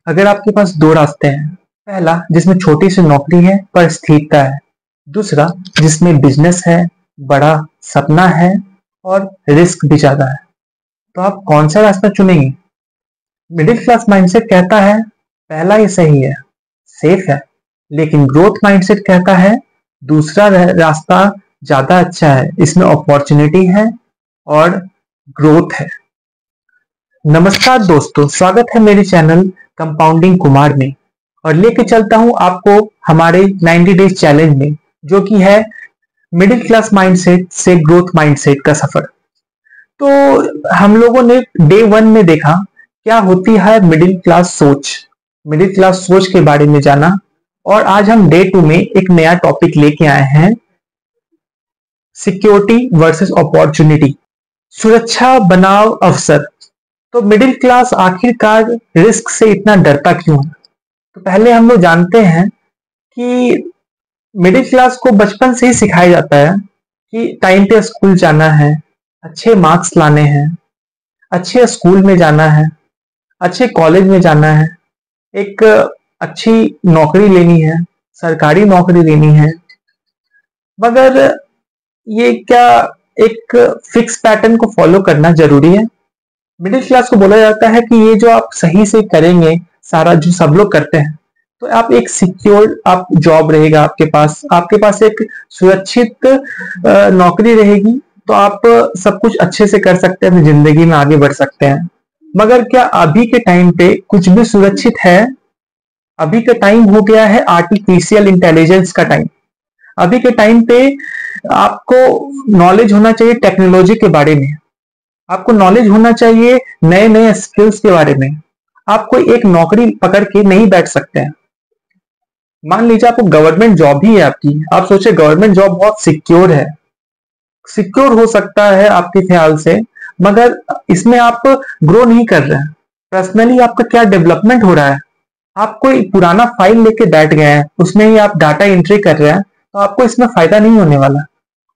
अगर आपके पास दो रास्ते हैं, पहला जिसमें छोटी सी नौकरी है पर स्थिरता है, दूसरा जिसमें बिजनेस है, बड़ा सपना है और रिस्क भी ज्यादा है, तो आप कौन सा रास्ता चुनेंगे? मिडिल क्लास माइंडसेट कहता है पहला ही सही है, सेफ है, लेकिन ग्रोथ माइंडसेट कहता है दूसरा रास्ता ज्यादा अच्छा है, इसमें अपॉर्चुनिटी है और ग्रोथ है। नमस्कार दोस्तों, स्वागत है मेरे चैनल कंपाउंडिंग कुमार में और लेके चलता हूं आपको हमारे 90 डेज चैलेंज में, जो कि है मिडिल क्लास माइंडसेट से ग्रोथ माइंडसेट का सफर। तो हम लोगों ने डे 1 में देखा क्या होती है मिडिल क्लास सोच के बारे में जाना, और आज हम डे 2 में एक नया टॉपिक लेके आए हैं, सिक्योरिटी वर्सेस अपॉर्चुनिटी, सुरक्षा बनाम अवसर। तो मिडिल क्लास आखिरकार रिस्क से इतना डरता क्यों है? तो पहले हम लोग जानते हैं कि मिडिल क्लास को बचपन से ही सिखाया जाता है कि टाइम पे स्कूल जाना है, अच्छे मार्क्स लाने हैं, अच्छे स्कूल में जाना है, अच्छे कॉलेज में जाना है, एक अच्छी नौकरी लेनी है, सरकारी नौकरी लेनी है। मगर ये क्या एक फिक्स पैटर्न को फॉलो करना जरूरी है? मिडिल क्लास को बोला जाता है कि ये जो आप सही से करेंगे, सारा जो सब लोग करते हैं, तो आप एक सिक्योर आप जॉब रहेगा आपके पास एक सुरक्षित नौकरी रहेगी, तो आप सब कुछ अच्छे से कर सकते हैं, अपनी जिंदगी में आगे बढ़ सकते हैं। मगर क्या अभी के टाइम पे कुछ भी सुरक्षित है? अभी का टाइम हो गया है आर्टिफिशियल इंटेलिजेंस का टाइम। अभी के टाइम पे आपको नॉलेज होना चाहिए टेक्नोलॉजी के बारे में, आपको नॉलेज होना चाहिए नए नए स्किल्स के बारे में। आप कोई एक नौकरी पकड़ के नहीं बैठ सकते हैं। मान लीजिए आपको गवर्नमेंट जॉब ही है आपकी, आप सोचे गवर्नमेंट जॉब बहुत सिक्योर है, सिक्योर हो सकता है आपके ख्याल से, मगर इसमें आप ग्रो नहीं कर रहे हैं। पर्सनली आपका क्या डेवलपमेंट हो रहा है? आप कोई पुराना फाइल लेके बैठ गए हैं, उसमें ही आप डाटा एंट्री कर रहे हैं, तो आपको इसमें फायदा नहीं होने वाला।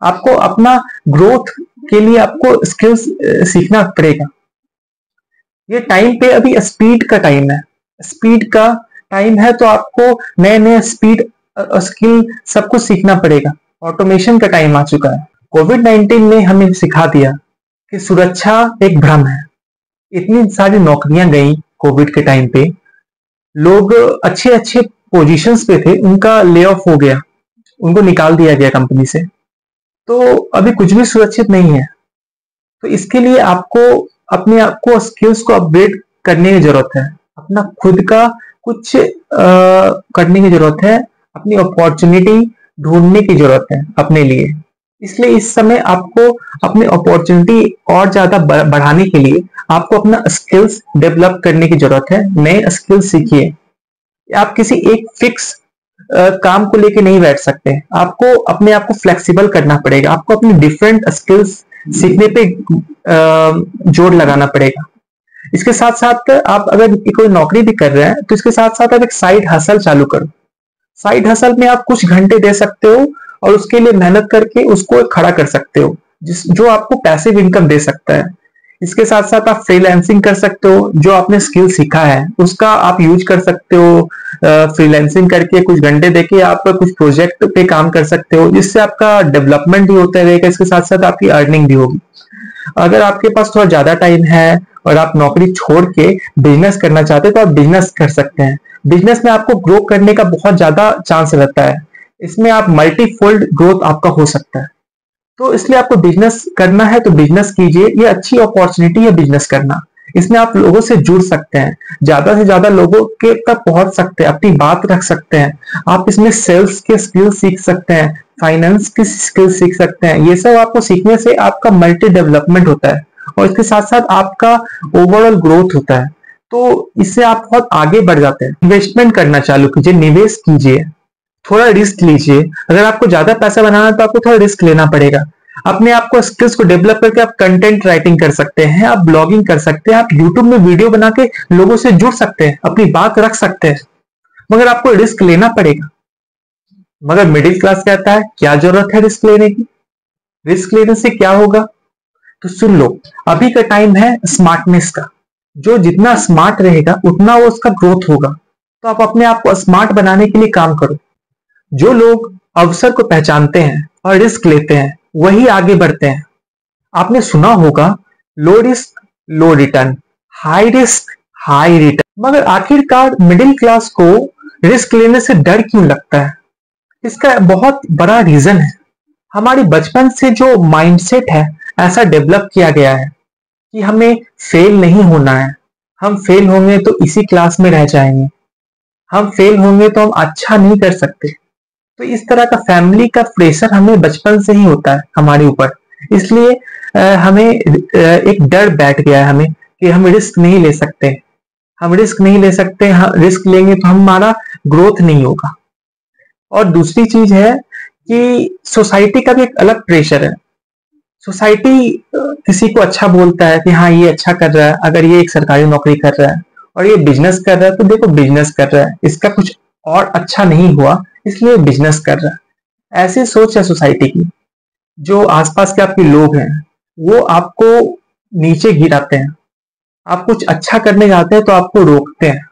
आपको अपना ग्रोथ के लिए आपको स्किल्स सीखना पड़ेगा। ये टाइम पे अभी स्पीड का टाइम है, स्पीड का टाइम है, तो आपको नए नए स्पीड स्किल सब कुछ सीखना पड़ेगा। ऑटोमेशन का टाइम आ चुका है। कोविड-19 ने हमें सिखा दिया कि सुरक्षा एक भ्रम है। इतनी सारी नौकरियां गई कोविड के टाइम पे, लोग अच्छे अच्छे पोजीशंस पे थे, उनका ले ऑफ हो गया, उनको निकाल दिया गया कंपनी से। तो अभी कुछ भी सुरक्षित नहीं है। तो इसके लिए आपको अपने आप को स्किल्स को अपग्रेड करने की जरूरत है, अपना खुद का कुछ करने की जरूरत है, अपनी अपॉर्चुनिटी ढूंढने की जरूरत है अपने लिए। इसलिए इस समय आपको अपनी अपॉर्चुनिटी और ज्यादा बढ़ाने के लिए आपको अपना स्किल्स डेवलप करने की जरूरत है। नए स्किल्स सीखिए। आप किसी एक फिक्स काम को लेके नहीं बैठ सकते, आपको अपने आप को फ्लेक्सिबल करना पड़ेगा, आपको अपनी डिफरेंट स्किल्स सीखने पे जोर लगाना पड़ेगा। इसके साथ साथ आप अगर कोई नौकरी भी कर रहे हैं, तो इसके साथ साथ आप एक साइड हसल चालू करो। साइड हसल में आप कुछ घंटे दे सकते हो और उसके लिए मेहनत करके उसको खड़ा कर सकते हो, जो आपको पैसिव इनकम दे सकता है। इसके साथ साथ आप फ्रीलांसिंग कर सकते हो, जो आपने स्किल सीखा है उसका आप यूज कर सकते हो। फ्रीलांसिंग करके कुछ घंटे देके आप कुछ प्रोजेक्ट पे काम कर सकते हो, जिससे आपका डेवलपमेंट भी होता रहेगा, इसके साथ साथ आपकी अर्निंग भी होगी। अगर आपके पास थोड़ा ज्यादा टाइम है और आप नौकरी छोड़ के बिजनेस करना चाहते हैं, तो आप बिजनेस कर सकते हैं। बिजनेस में आपको ग्रो करने का बहुत ज्यादा चांस रहता है, इसमें आप मल्टीफोल्ड ग्रोथ आपका हो सकता है। तो इसलिए आपको बिजनेस करना है तो बिजनेस कीजिए, ये अच्छी अपॉर्चुनिटी है बिजनेस करना। इसमें आप लोगों से जुड़ सकते हैं, ज्यादा से ज्यादा लोगों के तक पहुंच सकते हैं, अपनी बात रख सकते हैं। आप इसमें सेल्स के स्किल सीख सकते हैं, फाइनेंस की स्किल सीख सकते हैं। ये सब आपको सीखने से आपका मल्टी डेवलपमेंट होता है और इसके साथ साथ आपका ओवरऑल ग्रोथ होता है। तो इससे आप बहुत आगे बढ़ जाते हैं। इन्वेस्टमेंट करना चालू कीजिए, निवेश कीजिए, थोड़ा रिस्क लीजिए। अगर आपको ज्यादा पैसा बनाना है तो आपको थोड़ा रिस्क लेना पड़ेगा। अपने आप को स्किल्स को डेवलप करके आप कंटेंट राइटिंग कर सकते हैं, आप ब्लॉगिंग कर सकते हैं, आप यूट्यूब में वीडियो बना के लोगों से जुड़ सकते हैं, अपनी बात रख सकते हैं, मगर आपको रिस्क लेना पड़ेगा। मगर मिडिल क्लास कहता है क्या जरूरत है रिस्क लेने की, रिस्क लेने से क्या होगा? तो सुन लो, अभी का टाइम है स्मार्टनेस का। जो जितना स्मार्ट रहेगा उतना वो उसका ग्रोथ होगा। तो आप अपने आप को स्मार्ट बनाने के लिए काम करो। जो लोग अवसर को पहचानते हैं और रिस्क लेते हैं वही आगे बढ़ते हैं। आपने सुना होगा low risk low return, high risk high return. मगर आखिरकार मिडिल क्लास को रिस्क लेने से डर क्यों लगता है? इसका बहुत बड़ा रीजन है। हमारी बचपन से जो माइंडसेट है ऐसा डेवलप किया गया है कि हमें फेल नहीं होना है। हम फेल होंगे तो इसी क्लास में रह जाएंगे, हम फेल होंगे तो हम अच्छा नहीं कर सकते। तो इस तरह का फैमिली का प्रेशर हमें बचपन से ही होता है हमारे ऊपर। इसलिए हमें एक डर बैठ गया है हमें कि हम रिस्क नहीं ले सकते। हम रिस्क नहीं ले सकते, रिस्क लेंगे तो हमारा ग्रोथ नहीं होगा। और दूसरी चीज है कि सोसाइटी का भी एक अलग प्रेशर है। सोसाइटी किसी को अच्छा बोलता है कि हाँ ये अच्छा कर रहा है, अगर ये एक सरकारी नौकरी कर रहा है और ये बिजनेस कर रहा है तो देखो बिजनेस कर रहा है, इसका कुछ और अच्छा नहीं हुआ इसलिए बिजनेस कर रहा है। ऐसी सोच है सोसाइटी की। जो आसपास के आपके लोग हैं वो आपको नीचे गिराते हैं। आप कुछ अच्छा करने जाते हैं तो आपको रोकते हैं।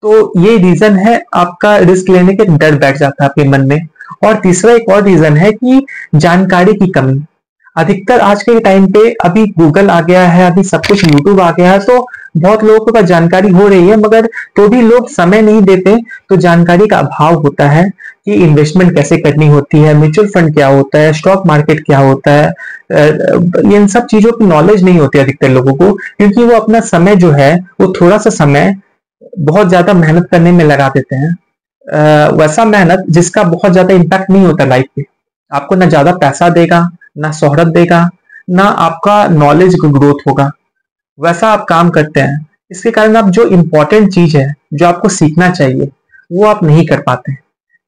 तो ये रीजन है, आपका रिस्क लेने के डर बैठ जाता है आपके मन में। और तीसरा एक और रीजन है कि जानकारी की कमी। अधिकतर आज के टाइम पे अभी गूगल आ गया है, अभी सब कुछ यूट्यूब आ गया है, तो बहुत लोगों को जानकारी हो रही है, मगर तो भी लोग समय नहीं देते। तो जानकारी का अभाव होता है कि इन्वेस्टमेंट कैसे करनी होती है, म्यूचुअल फंड क्या होता है, स्टॉक मार्केट क्या होता है। इन सब चीजों की नॉलेज नहीं होती अधिकतर लोगों को, क्योंकि वो अपना समय जो है वो थोड़ा सा समय बहुत ज्यादा मेहनत करने में लगा देते हैं। वैसा मेहनत जिसका बहुत ज्यादा इम्पैक्ट नहीं होता लाइफ पे। आपको ना ज्यादा पैसा देगा, ना शोहरत देगा, ना आपका नॉलेज ग्रोथ होगा। वैसा आप काम करते हैं, इसके कारण आप जो इम्पोर्टेंट चीज है जो आपको सीखना चाहिए वो आप नहीं कर पाते।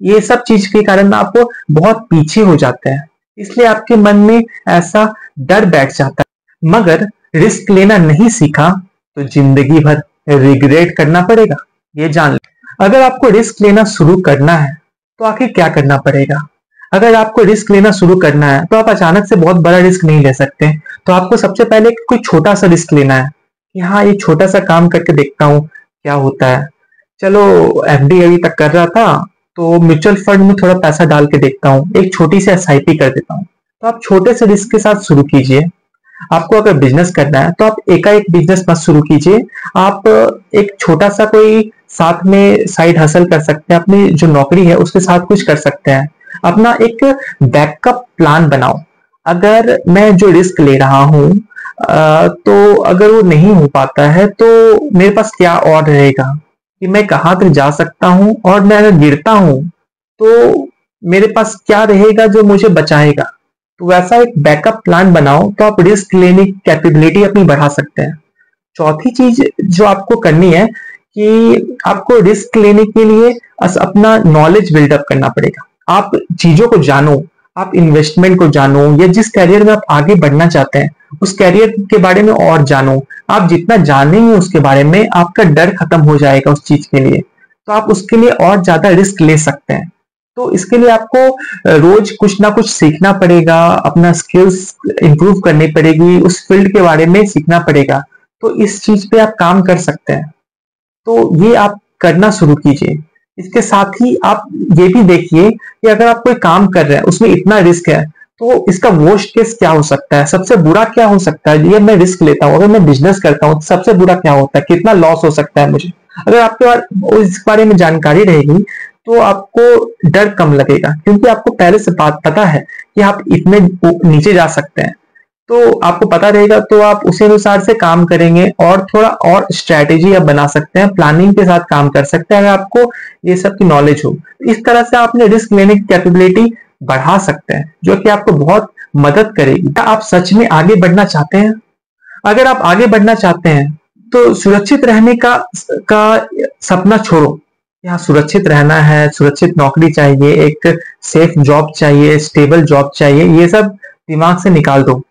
ये सब चीज के कारण आप बहुत पीछे हो जाते हैं, इसलिए आपके मन में ऐसा डर बैठ जाता है। मगर रिस्क लेना नहीं सीखा तो जिंदगी भर रिग्रेट करना पड़ेगा, ये जान ले। अगर आपको रिस्क लेना शुरू करना है तो आखिर क्या करना पड़ेगा? अगर आपको रिस्क लेना शुरू करना है तो आप अचानक से बहुत बड़ा रिस्क नहीं ले सकते। तो आपको सबसे पहले कोई छोटा सा रिस्क लेना है कि हाँ ये छोटा सा काम करके देखता हूँ क्या होता है। चलो एफडी अभी तक कर रहा था तो म्यूचुअल फंड में थोड़ा पैसा डाल के देखता हूँ, एक छोटी सी एसआईपी कर देता हूँ। तो आप छोटे से रिस्क के साथ शुरू कीजिए। आपको अगर बिजनेस करना है तो आप एकाएक बिजनेस मत शुरू कीजिए। आप एक छोटा सा कोई साथ में साइड हसल कर सकते हैं, अपनी जो नौकरी है उसके साथ कुछ कर सकते हैं। अपना एक बैकअप प्लान बनाओ। अगर मैं जो रिस्क ले रहा हूं तो अगर वो नहीं हो पाता है तो मेरे पास क्या और रहेगा कि मैं कहाँ तक जा सकता हूँ, और मैं अगर गिरता हूँ तो मेरे पास क्या रहेगा जो मुझे बचाएगा। तो वैसा एक बैकअप प्लान बनाओ तो आप रिस्क लेने की कैपेबिलिटी अपनी बढ़ा सकते हैं। चौथी चीज जो आपको करनी है कि आपको रिस्क लेने के लिए अपना नॉलेज बिल्डअप करना पड़ेगा। आप चीजों को जानो, आप इन्वेस्टमेंट को जानो, या जिस कैरियर में आप आगे बढ़ना चाहते हैं उस कैरियर के बारे में और जानो। आप जितना जानेंगे उसके बारे में आपका डर खत्म हो जाएगा उस चीज के लिए। तो आप उसके लिए और ज्यादा रिस्क ले सकते हैं। तो इसके लिए आपको रोज कुछ ना कुछ सीखना पड़ेगा, अपना स्किल्स इंप्रूव करनी पड़ेगी, उस फील्ड के बारे में सीखना पड़ेगा। तो इस चीज पे आप काम कर सकते हैं। तो ये आप करना शुरू कीजिए। इसके साथ ही आप ये भी देखिए कि अगर आप कोई काम कर रहे हैं उसमें इतना रिस्क है तो इसका वर्स्ट केस क्या हो सकता है, सबसे बुरा क्या हो सकता है। ये मैं रिस्क लेता हूँ, अगर मैं बिजनेस करता हूँ तो सबसे बुरा क्या होता है, कितना लॉस हो सकता है मुझे। अगर आपके पास इस बारे में जानकारी रहेगी तो आपको डर कम लगेगा, क्योंकि आपको पहले से बात पता है कि आप इतने नीचे जा सकते हैं। तो आपको पता रहेगा तो आप उसी अनुसार से काम करेंगे, और थोड़ा और स्ट्रैटेजी आप बना सकते हैं, प्लानिंग के साथ काम कर सकते हैं अगर आपको ये सब की नॉलेज हो। इस तरह से आप अपने रिस्क लेने की कैपेबिलिटी बढ़ा सकते हैं, जो कि आपको बहुत मदद करेगी। क्या आप सच में आगे बढ़ना चाहते हैं? अगर आप आगे बढ़ना चाहते हैं तो सुरक्षित रहने का सपना छोड़ो। यहाँ सुरक्षित रहना है, सुरक्षित नौकरी चाहिए, एक सेफ जॉब चाहिए, स्टेबल जॉब चाहिए, ये सब दिमाग से निकाल दो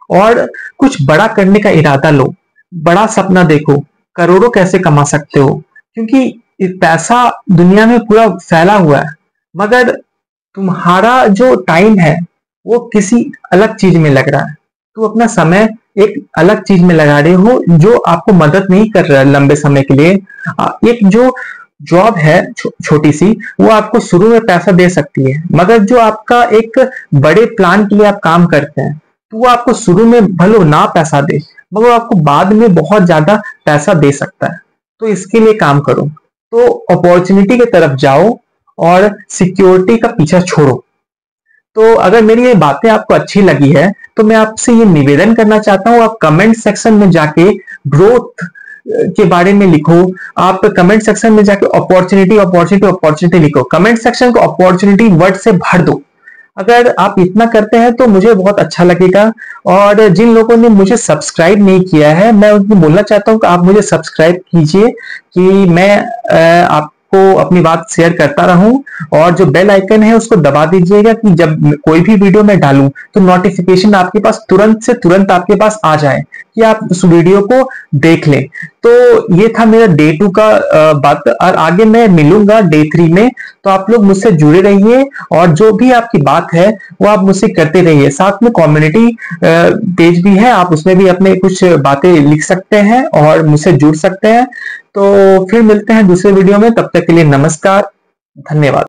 और कुछ बड़ा करने का इरादा लो। बड़ा सपना देखो, करोड़ों कैसे कमा सकते हो, क्योंकि पैसा दुनिया में पूरा फैला हुआ है, मगर तुम्हारा जो टाइम है वो किसी अलग चीज में लग रहा है। तो अपना समय एक अलग चीज में लगा रहे हो जो आपको मदद नहीं कर रहा है लंबे समय के लिए। एक जो जॉब है छोटी सी, वो आपको शुरू में पैसा दे सकती है, मगर जो आपका एक बड़े प्लान के लिए आप काम करते हैं, तो वो आपको शुरू में भले ना पैसा दे, मगर वो आपको बाद में बहुत ज्यादा पैसा दे सकता है। तो इसके लिए काम करो, तो अपॉर्चुनिटी की तरफ जाओ और सिक्योरिटी का पीछा छोड़ो। तो अगर मेरी ये बातें आपको अच्छी लगी है, तो मैं आपसे ये निवेदन करना चाहता हूँ, आप कमेंट सेक्शन में जाके ग्रोथ के बारे में लिखो। आप कमेंट सेक्शन में जाके अपॉर्चुनिटी अपॉर्चुनिटी अपॉर्चुनिटी लिखो, कमेंट सेक्शन को अपॉर्चुनिटी वर्ड से भर दो। अगर आप इतना करते हैं तो मुझे बहुत अच्छा लगेगा। और जिन लोगों ने मुझे सब्सक्राइब नहीं किया है, मैं उनको बोलना चाहता हूँ कि आप मुझे सब्सक्राइब कीजिए, कि मैं आपको अपनी बात शेयर करता रहूं। और जो बेल आइकन है उसको दबा दीजिएगा, कि जब कोई भी वीडियो मैं डालूं तो नोटिफिकेशन आपके पास तुरंत से तुरंत आपके पास आ जाए, कि आप उस वीडियो को देख लें। तो ये था मेरा डे 2 का बात, और आगे मैं मिलूंगा डे 3 में। तो आप लोग मुझसे जुड़े रहिए, और जो भी आपकी बात है वो आप मुझसे करते रहिए। साथ में कम्युनिटी पेज भी है, आप उसमें भी अपने कुछ बातें लिख सकते हैं और मुझसे जुड़ सकते हैं। तो फिर मिलते हैं दूसरे वीडियो में, तब तक के लिए नमस्कार, धन्यवाद।